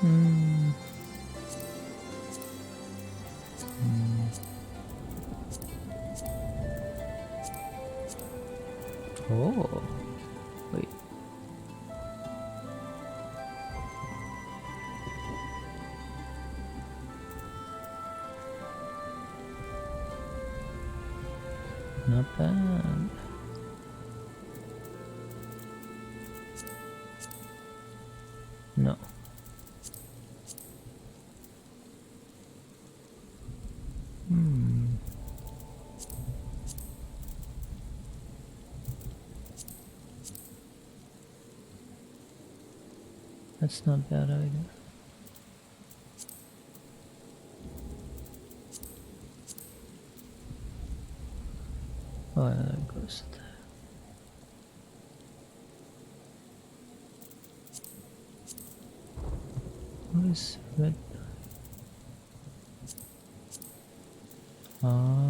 Hmm. Oh, wait. Not bad. No. Hmm. That's not bad either. Oh, yeah, that goes there. What is red? Ah.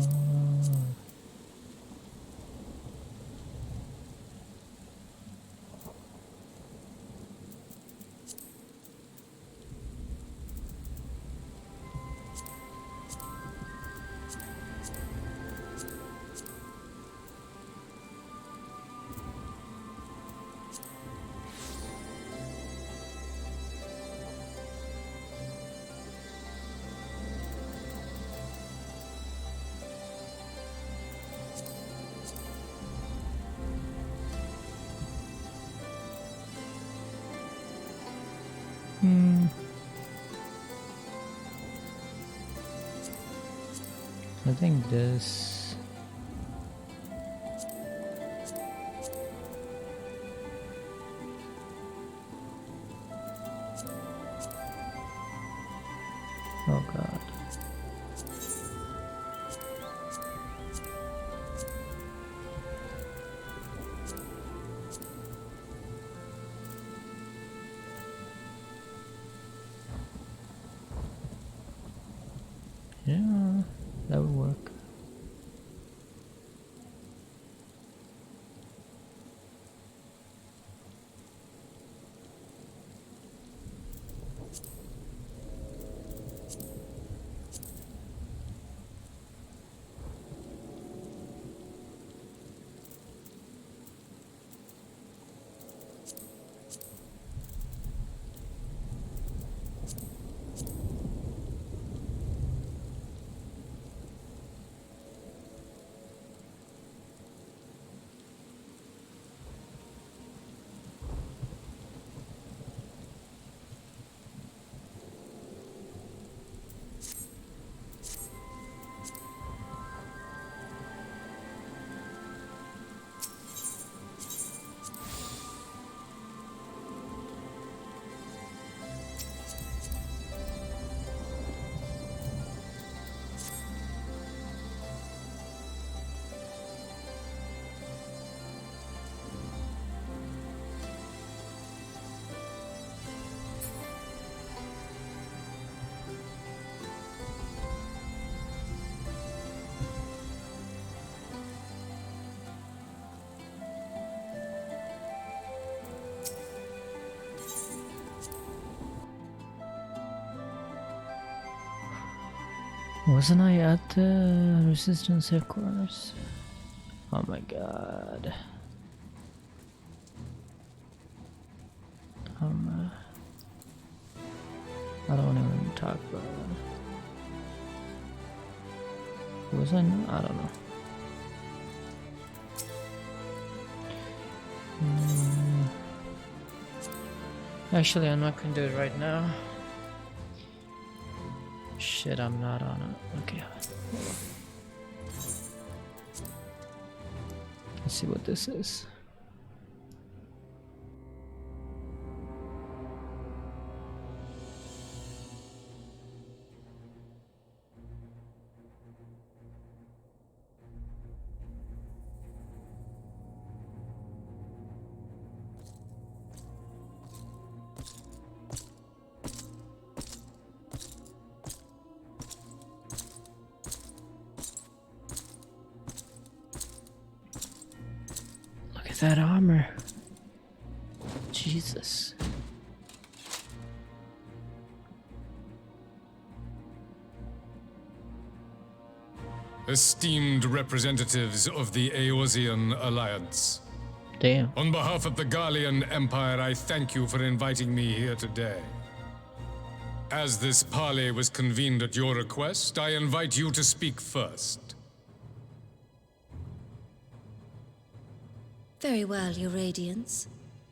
Hmm. I think this. Oh god. Yeah, that would work. Wasn't I at the resistance headquarters? Oh my god. I don't even talk about it. Was I not? I don't know. Actually, I'm not gonna do it right now. Shit, I'm not on it. Okay. Let's see what this is. Look at that armor. Jesus. esteemed representatives of the Eorzean Alliance. Damn. On behalf of the Garlean Empire, I thank you for inviting me here today. As this parley was convened at your request, I invite you to speak first. Very well, Your Radiance.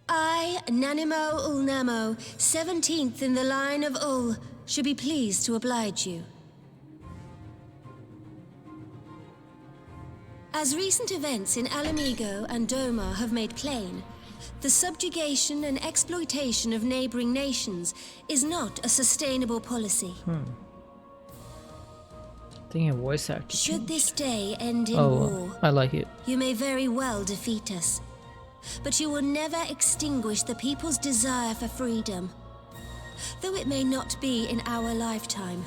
I, Nanimo Ulnamo, 17th in the line of Ul, should be pleased to oblige you. As recent events in Alamigo and Doma have made plain, the subjugation and exploitation of neighboring nations is not a sustainable policy. Thinking voice actor. Should this day end in Oh, war, I like it. you may very well defeat us. But you will never extinguish the people's desire for freedom. Though it may not be in our lifetime,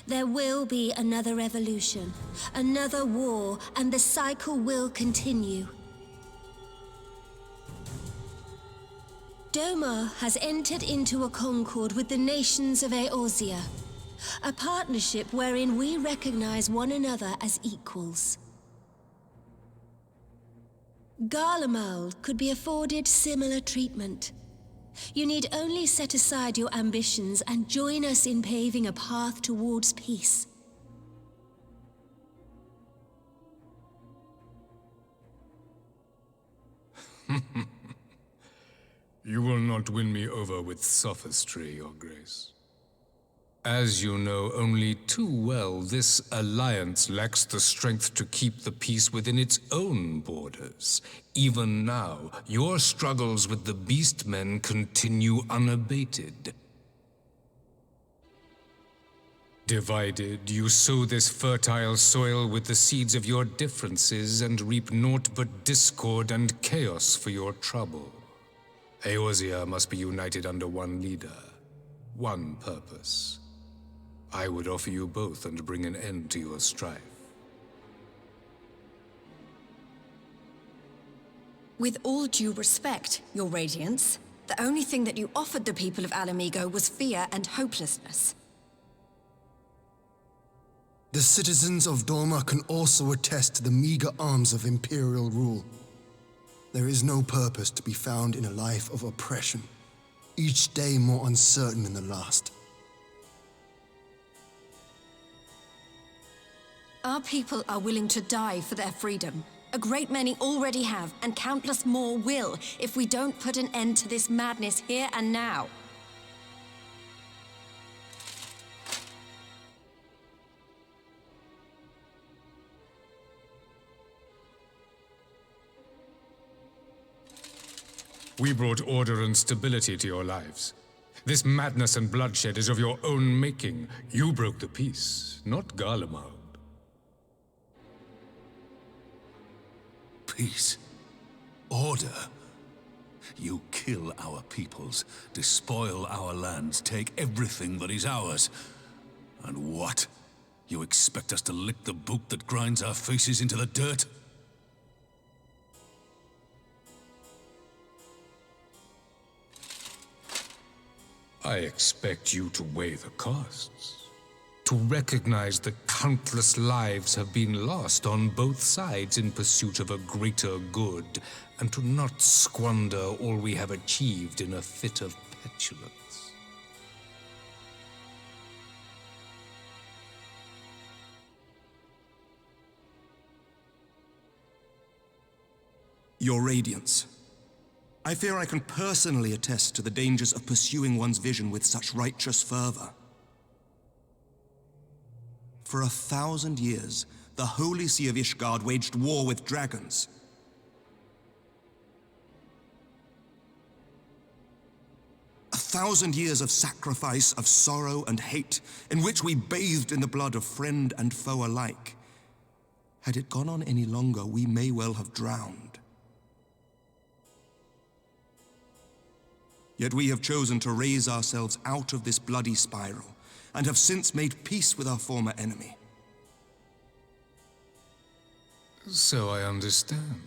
there will be another revolution, another war, and the cycle will continue. Doma has entered into a concord with the nations of Eorzea, a partnership wherein we recognize one another as equals. Garlemald could be afforded similar treatment. You need only set aside your ambitions and join us in paving a path towards peace. You will not win me over with sophistry, Your Grace. As you know only too well, this alliance lacks the strength to keep the peace within its own borders. Even now, your struggles with the Beastmen continue unabated. Divided, you sow this fertile soil with the seeds of your differences and reap naught but discord and chaos for your trouble. Eorzea must be united under one leader, one purpose. I would offer you both and bring an end to your strife. With all due respect, Your Radiance, the only thing that you offered the people of Alamigo was fear and hopelessness. The citizens of Doma can also attest to the meager arms of Imperial rule. There is no purpose to be found in a life of oppression, each day more uncertain than the last. Our people are willing to die for their freedom. A great many already have, and countless more will, if we don't put an end to this madness here and now. We brought order and stability to your lives. This madness and bloodshed is of your own making. You broke the peace, not Garlemald. Peace. Order. You kill our peoples, despoil our lands, take everything that is ours. And what? You expect us to lick the boot that grinds our faces into the dirt? I expect you to weigh the costs. To recognize that countless lives have been lost on both sides in pursuit of a greater good, and to not squander all we have achieved in a fit of petulance. Your Radiance, I fear I can personally attest to the dangers of pursuing one's vision with such righteous fervor. For 1,000 years, the Holy See of Ishgard waged war with dragons. A 1,000 years of sacrifice, of sorrow and hate, in which we bathed in the blood of friend and foe alike. Had it gone on any longer, we may well have drowned. Yet we have chosen to raise ourselves out of this bloody spiral, and have since made peace with our former enemy. So I understand.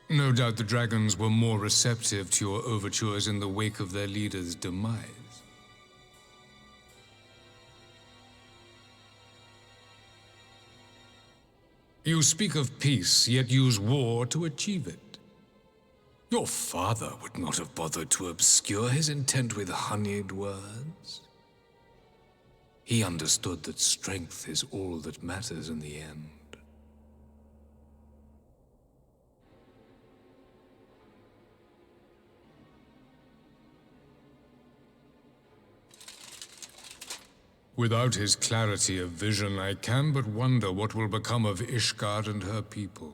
No doubt the dragons were more receptive to your overtures in the wake of their leader's demise. You speak of peace, yet use war to achieve it. Your father would not have bothered to obscure his intent with honeyed words. He understood that strength is all that matters in the end. Without his clarity of vision, I can but wonder what will become of Ishgard and her people.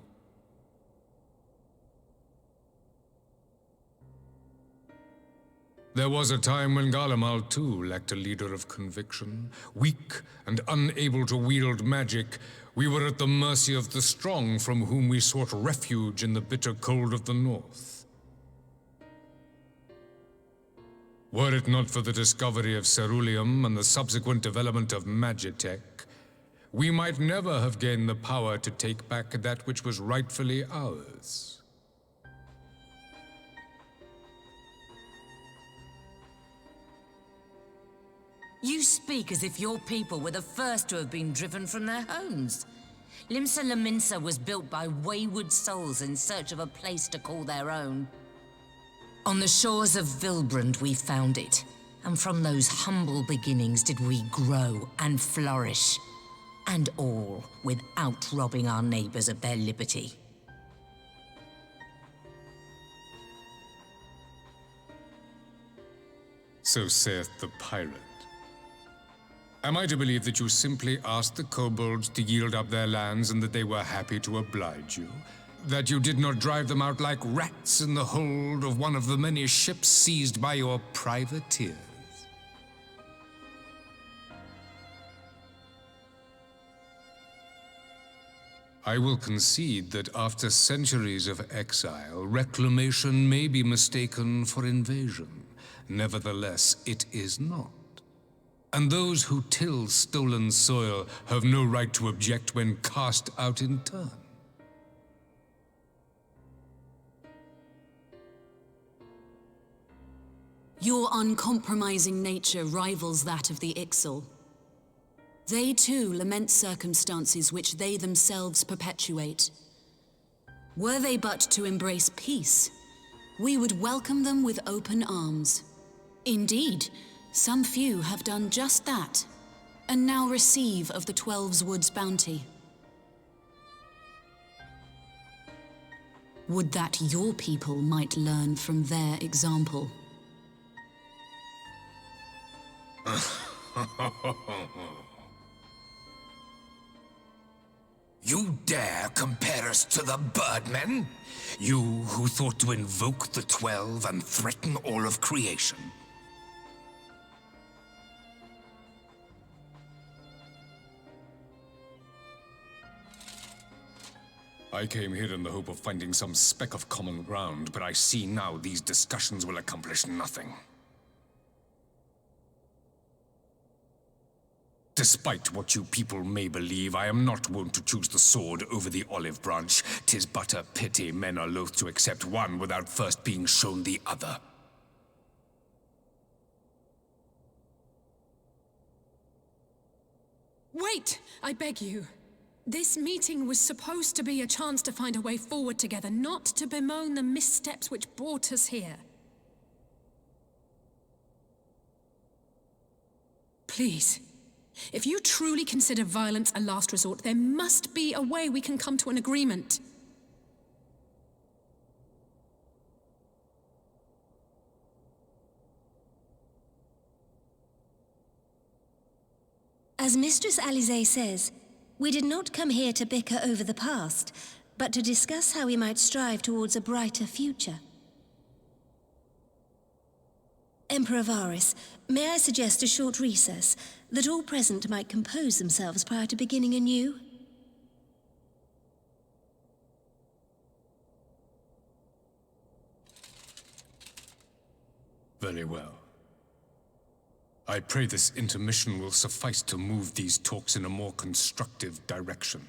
There was a time when Garlemald too lacked a leader of conviction. Weak and unable to wield magic, we were at the mercy of the strong from whom we sought refuge in the bitter cold of the north. Were it not for the discovery of ceruleum and the subsequent development of magitech, we might never have gained the power to take back that which was rightfully ours. You speak as if your people were the first to have been driven from their homes. Limsa Lominsa was built by wayward souls in search of a place to call their own. On the shores of Vilbrand we found it, and from those humble beginnings did we grow and flourish, and all without robbing our neighbors of their liberty. So saith the pirate. Am I to believe that you simply asked the kobolds to yield up their lands and that they were happy to oblige you? That you did not drive them out like rats in the hold of one of the many ships seized by your privateers? I will concede that after centuries of exile, reclamation may be mistaken for invasion. Nevertheless, it is not. And those who till stolen soil have no right to object when cast out in turn. Your uncompromising nature rivals that of the Ixal. They too lament circumstances which they themselves perpetuate. Were they but to embrace peace, we would welcome them with open arms. Indeed, some few have done just that, and now receive of the Twelve's Wood's bounty. Would that your people might learn from their example. You dare compare us to the Birdmen? You who thought to invoke the 12 and threaten all of creation? I came here in the hope of finding some speck of common ground, but I see now these discussions will accomplish nothing. Despite what you people may believe, I am not wont to choose the sword over the olive branch. 'Tis but a pity men are loath to accept one without first being shown the other. Wait, I beg you. This meeting was supposed to be a chance to find a way forward together, not to bemoan the missteps which brought us here. Please. If you truly consider violence a last resort, there must be a way we can come to an agreement. As Mistress Alisaie says, we did not come here to bicker over the past, but to discuss how we might strive towards a brighter future. Emperor Varys, may I suggest a short recess, that all present might compose themselves prior to beginning anew? Very well. I pray this intermission will suffice to move these talks in a more constructive direction.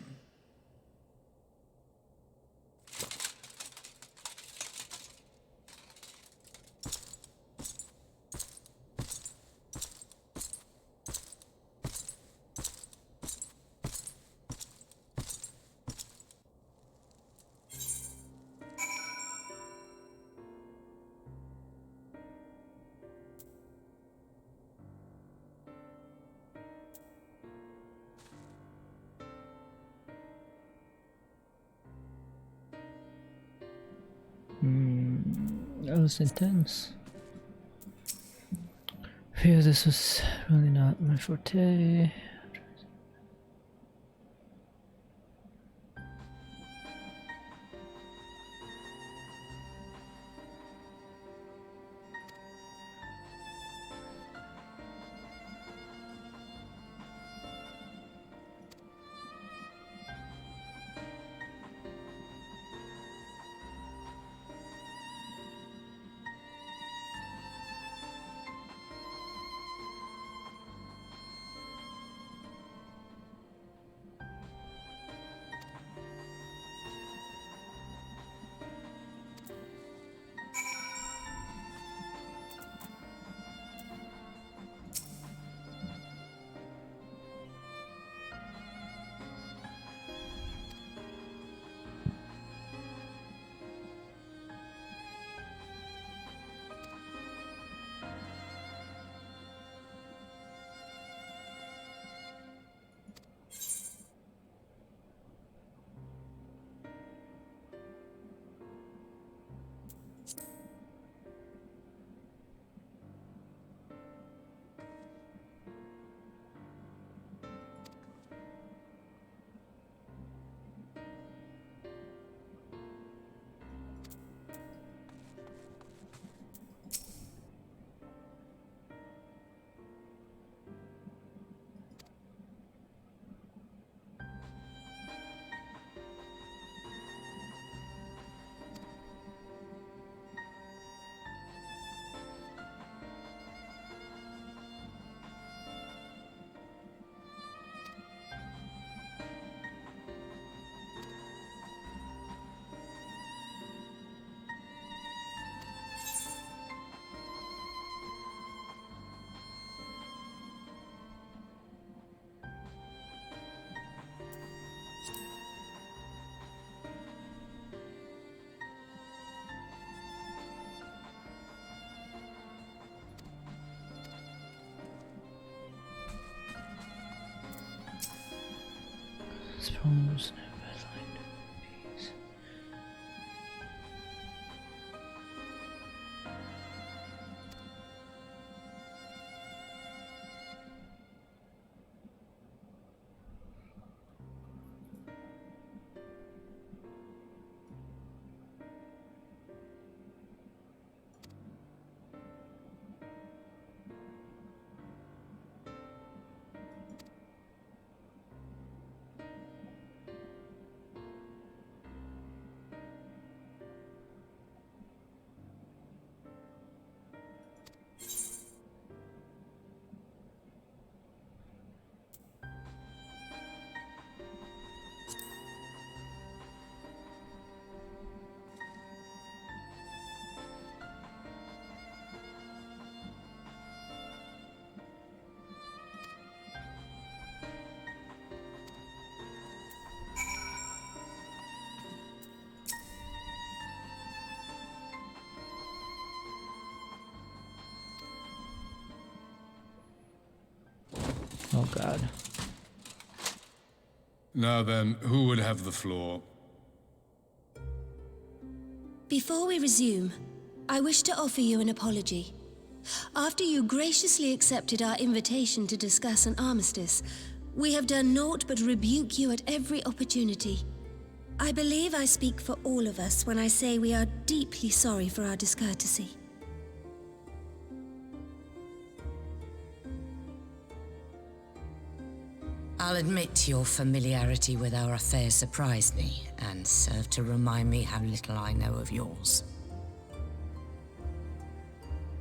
That was intense. Phew, this was really not my forte. Spawns never find peace. Oh God. Now then, who would have the floor? Before we resume, I wish to offer you an apology. After you graciously accepted our invitation to discuss an armistice, we have done naught but rebuke you at every opportunity. I believe I speak for all of us when I say we are deeply sorry for our discourtesy. I'll admit your familiarity with our affairs surprised me, and served to remind me how little I know of yours.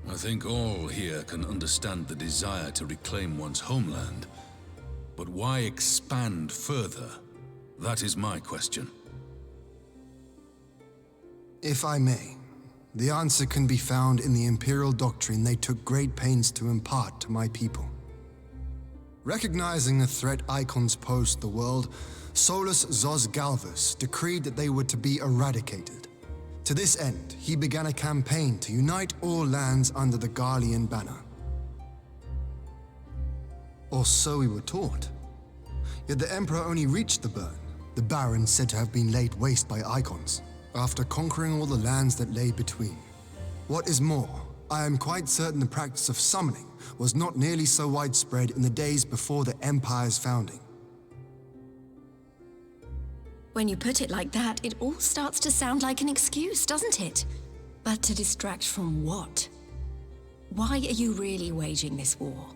I think all here can understand the desire to reclaim one's homeland. But why expand further? That is my question. If I may, the answer can be found in the Imperial doctrine they took great pains to impart to my people. Recognizing the threat icons posed to the world, Solus Zos Galvus decreed that they were to be eradicated. To this end, he began a campaign to unite all lands under the Garlean banner. Or so we were taught. Yet the Emperor only reached the burn, the Baron said to have been laid waste by icons. after conquering all the lands that lay between. What is more, I am quite certain the practice of summoning was not nearly so widespread in the days before the Empire's founding. When you put it like that, it all starts to sound like an excuse, doesn't it? But to distract from what? Why are you really waging this war?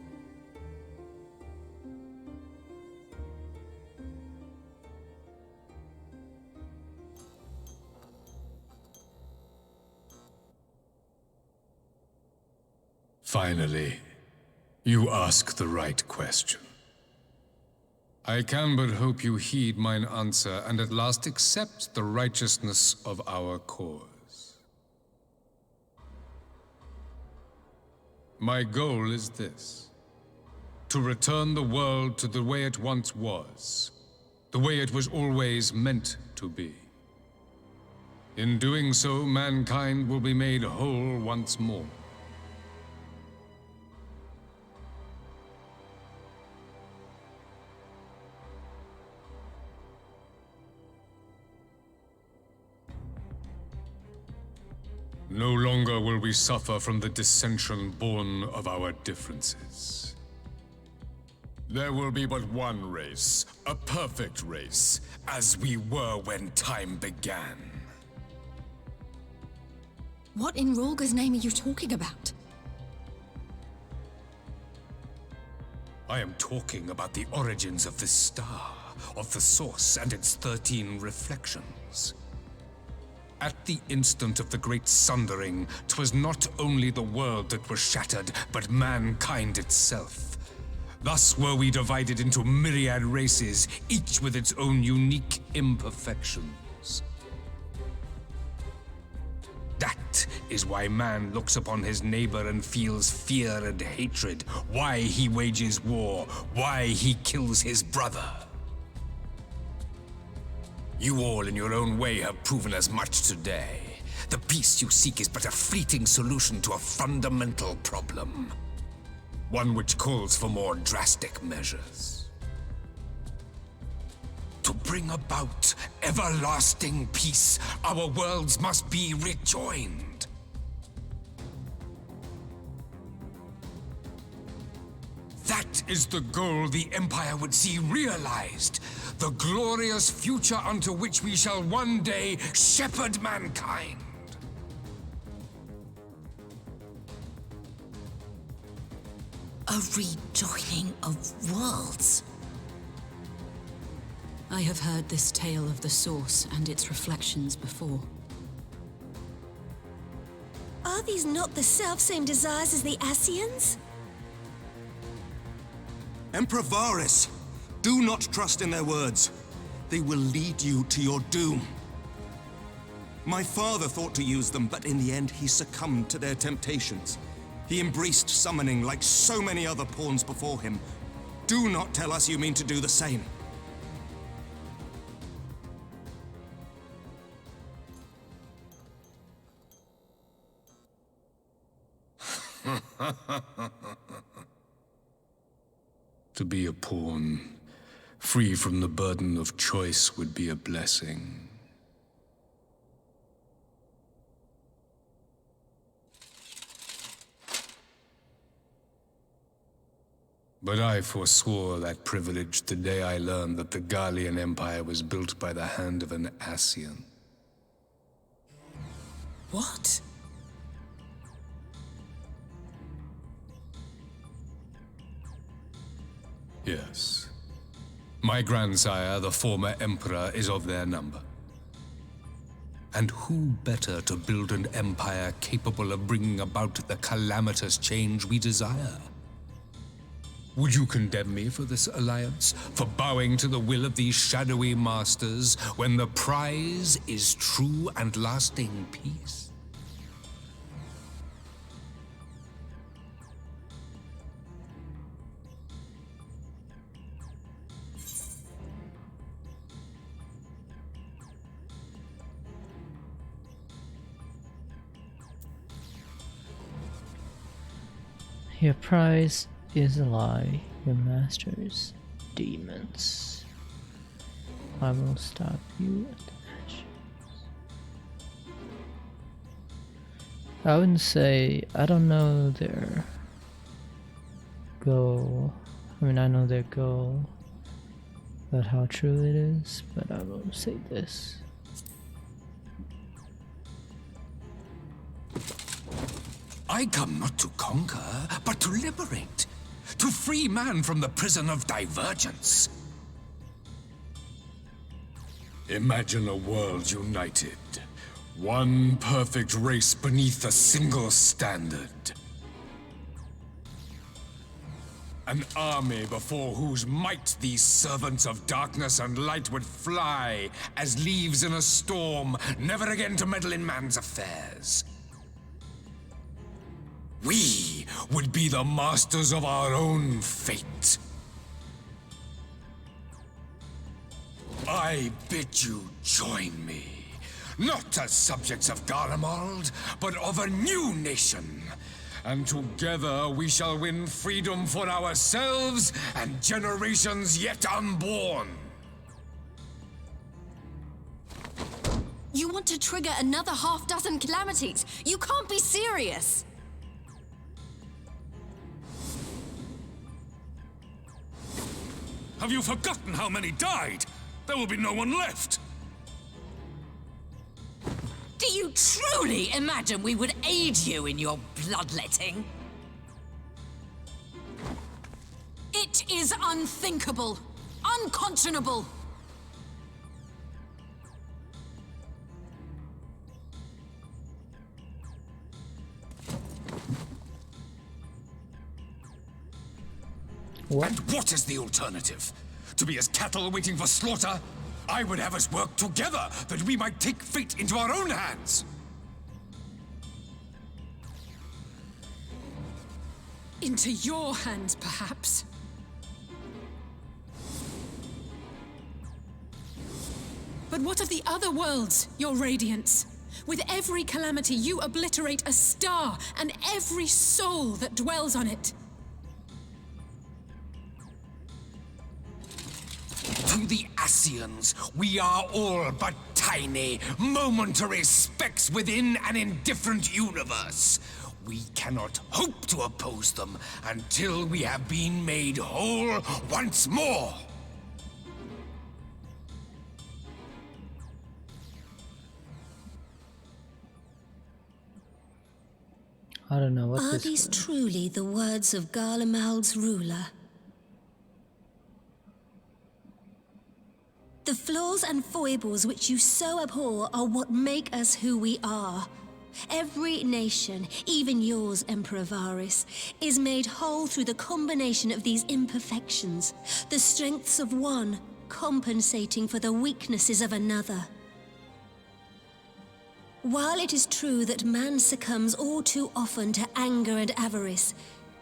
Finally, you ask the right question. I can but hope you heed mine answer and at last accept the righteousness of our cause. My goal is this: to return the world to the way it once was, the way it was always meant to be. In doing so, mankind will be made whole once more. No longer will we suffer from the dissension born of our differences. There will be but one race, a perfect race, as we were when time began. What in Rhalgr's name are you talking about? I am talking about the origins of this star, of the source and its 13 reflections. At the instant of the great sundering, 'twas not only the world that was shattered, but mankind itself. Thus were we divided into myriad races, each with its own unique imperfections. That is why man looks upon his neighbor and feels fear and hatred, why he wages war, why he kills his brother. You all in your own way have proven as much today. The peace you seek is but a fleeting solution to a fundamental problem. One which calls for more drastic measures. To bring about everlasting peace, our worlds must be rejoined. That is the goal the Empire would see realized. The glorious future unto which we shall one day shepherd mankind. A rejoining of worlds. I have heard this tale of the Source and its reflections before. Are these not the self-same desires as the Ascians? Emperor Varys, do not trust in their words. They will lead you to your doom. My father thought to use them, but in the end he succumbed to their temptations. He embraced summoning like so many other pawns before him. Do not tell us you mean to do the same. To be a pawn, free from the burden of choice, would be a blessing. But I forswore that privilege the day I learned that the Garlean Empire was built by the hand of an Ascian. What? Yes. My grandsire, the former emperor, is of their number. And who better to build an empire capable of bringing about the calamitous change we desire? Would you condemn me for this alliance, for bowing to the will of these shadowy masters, when the prize is true and lasting peace? Your prize is a lie, your masters, demons. I will stop you at the ashes. I wouldn't say, I don't know their goal. I mean, I know their goal, but how true it is, but I will say this. I come not to conquer, but to liberate. To free man from the prison of divergence. Imagine a world united. One perfect race beneath a single standard. An army before whose might these servants of darkness and light would fly as leaves in a storm, never again to meddle in man's affairs. We would be the masters of our own fate. I bid you join me. Not as subjects of Garlemald, but of a new nation. And together we shall win freedom for ourselves and generations yet unborn. You want to trigger another half-dozen calamities? You can't be serious! Have you forgotten how many died? There will be no one left! Do you truly imagine we would aid you in your bloodletting? It is unthinkable, unconscionable. And what is the alternative? To be as cattle waiting for slaughter? I would have us work together, that we might take fate into our own hands. Into your hands, perhaps. But what of the other worlds, your radiance? With every calamity, you obliterate a star and every soul that dwells on it. To the Ascians, we are all but tiny, momentary specks within an indifferent universe. We cannot hope to oppose them until we have been made whole once more. I don't know what Are this these was. truly the words of Garlemald's ruler? The flaws and foibles which you so abhor are what make us who we are. Every nation, even yours, Emperor Varys, is made whole through the combination of these imperfections, the strengths of one compensating for the weaknesses of another. While it is true that man succumbs all too often to anger and avarice,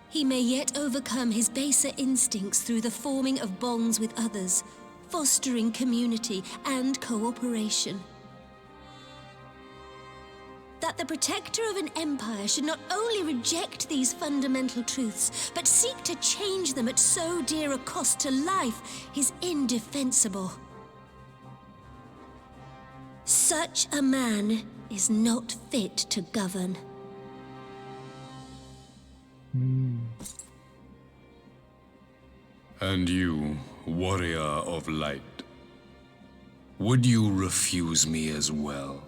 he may yet overcome his baser instincts through the forming of bonds with others, fostering community and cooperation. That the protector of an empire should not only reject these fundamental truths, but seek to change them at so dear a cost to life is indefensible. Such a man is not fit to govern. And you, warrior of light, would you refuse me as well?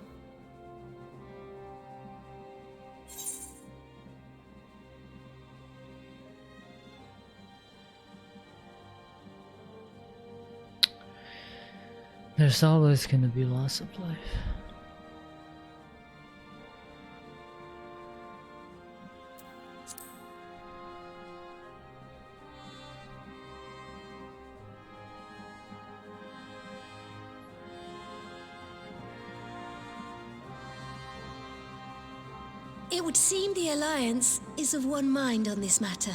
There's always gonna be loss of life. It would seem the Alliance is of one mind on this matter.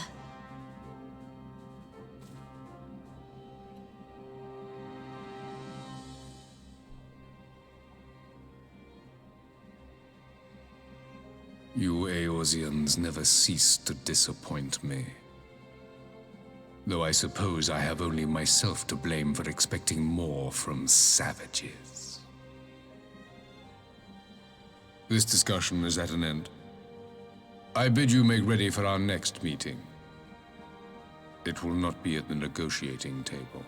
You Eorzeans never cease to disappoint me. Though I suppose I have only myself to blame for expecting more from savages. This discussion is at an end. I bid you make ready for our next meeting. It will not be at the negotiating table.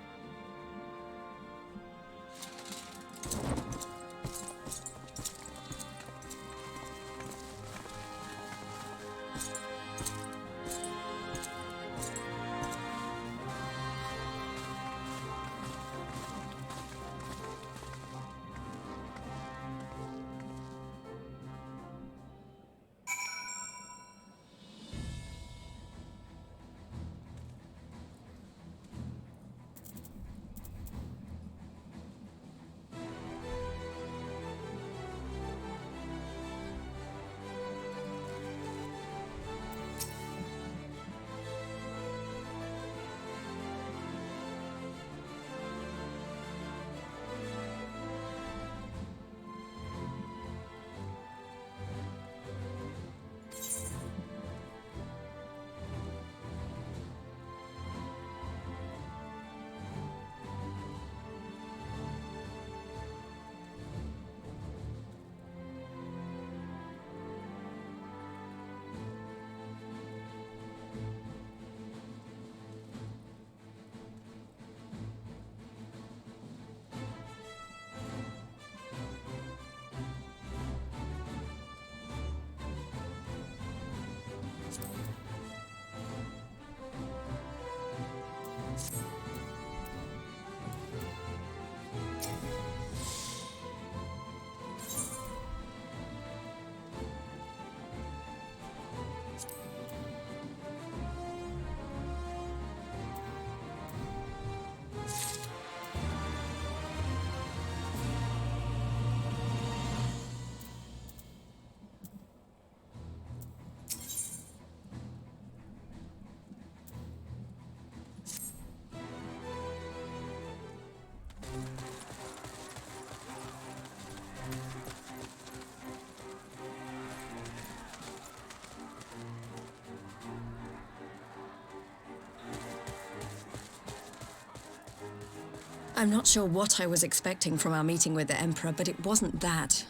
I'm not sure what I was expecting from our meeting with the Emperor, but it wasn't that.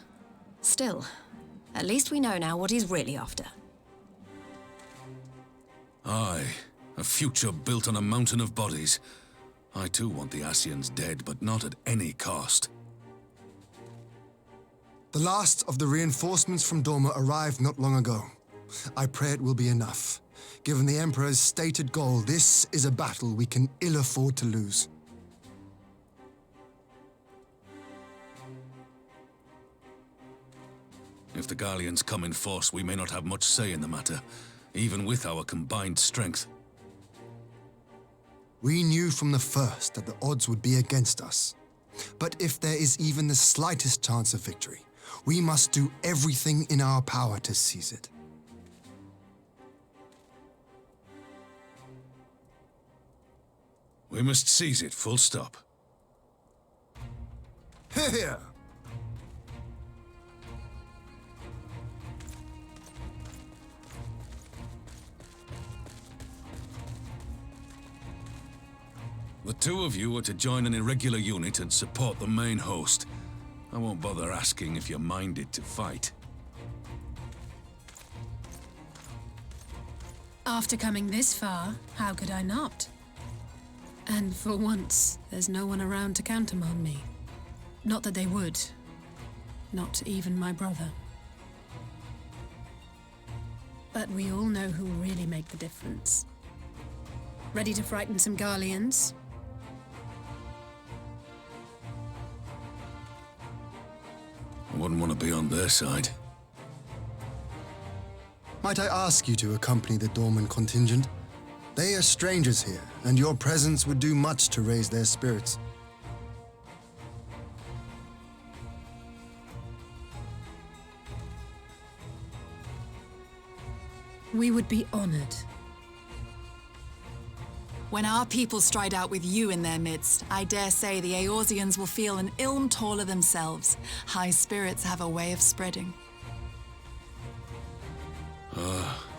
Still, at least we know now what he's really after. Aye, a future built on a mountain of bodies. I too want the Ascians dead, but not at any cost. The last of the reinforcements from Dorma arrived not long ago. I pray it will be enough. Given the Emperor's stated goal, this is a battle we can ill afford to lose. If the Gallians come in force, we may not have much say in the matter, even with our combined strength. We knew from the first that the odds would be against us. But if there is even the slightest chance of victory, we must do everything in our power to seize it. We must seize it, full stop. Here! The two of you are to join an irregular unit and support the main host. I won't bother asking if you're minded to fight. After coming this far, how could I not? And for once, there's no one around to countermand me. Not that they would. Not even my brother. But we all know who really make the difference. Ready to frighten some Garleans? I wouldn't want to be on their side. Might I ask you to accompany the Dorman contingent? They are strangers here, and your presence would do much to raise their spirits. We would be honored. When our people stride out with you in their midst, I dare say the Eorzeans will feel an ilm taller themselves. High spirits have a way of spreading.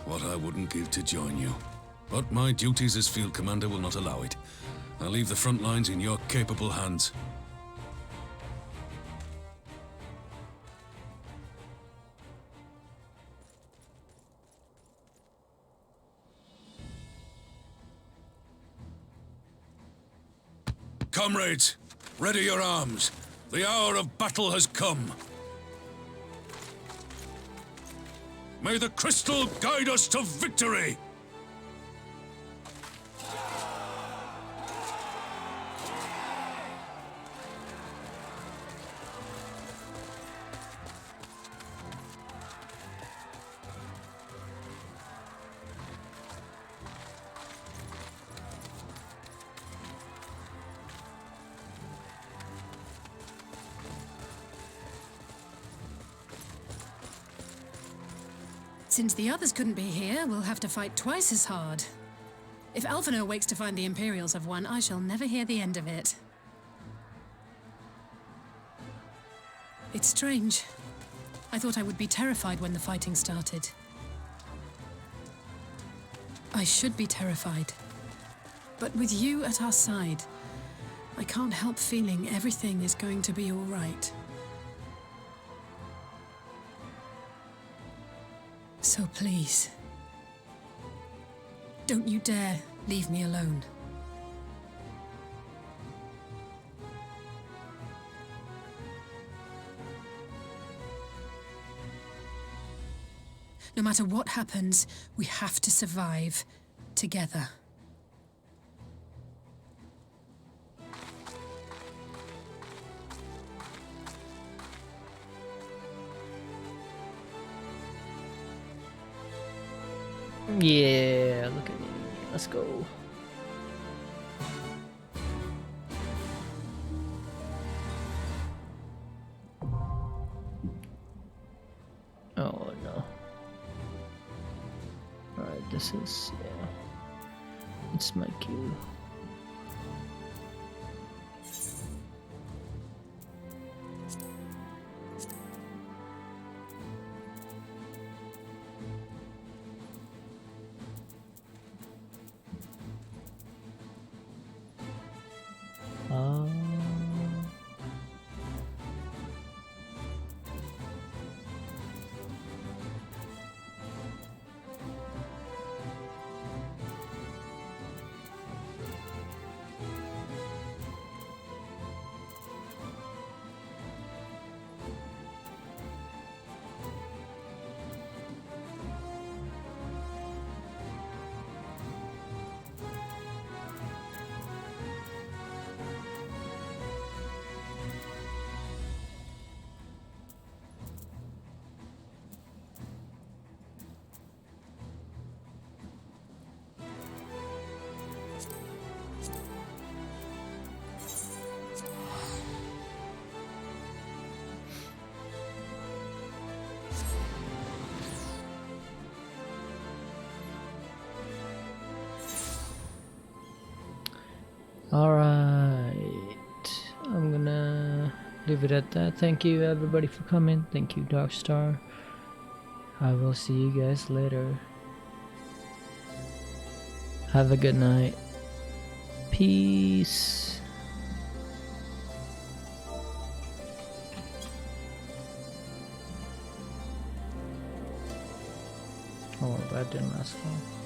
What I wouldn't give to join you. But my duties as field commander will not allow it. I'll leave the front lines in your capable hands. Comrades, ready your arms. The hour of battle has come. May the crystal guide us to victory! Since the others couldn't be here, we'll have to fight twice as hard. If Alphinaud wakes to find the Imperials have won, I shall never hear the end of it. It's strange. I thought I would be terrified when the fighting started. I should be terrified. But with you at our side, I can't help feeling everything is going to be all right. So please, don't you dare leave me alone. No matter what happens, we have to survive together. Yeah, look at me. Let's go. Oh no. Alright, this is, yeah. It's my cue. Alright, I'm gonna leave it at that. Thank you everybody for coming. Thank you Darkstar. I will see you guys later. Have a good night. Peace. Oh, that didn't last long.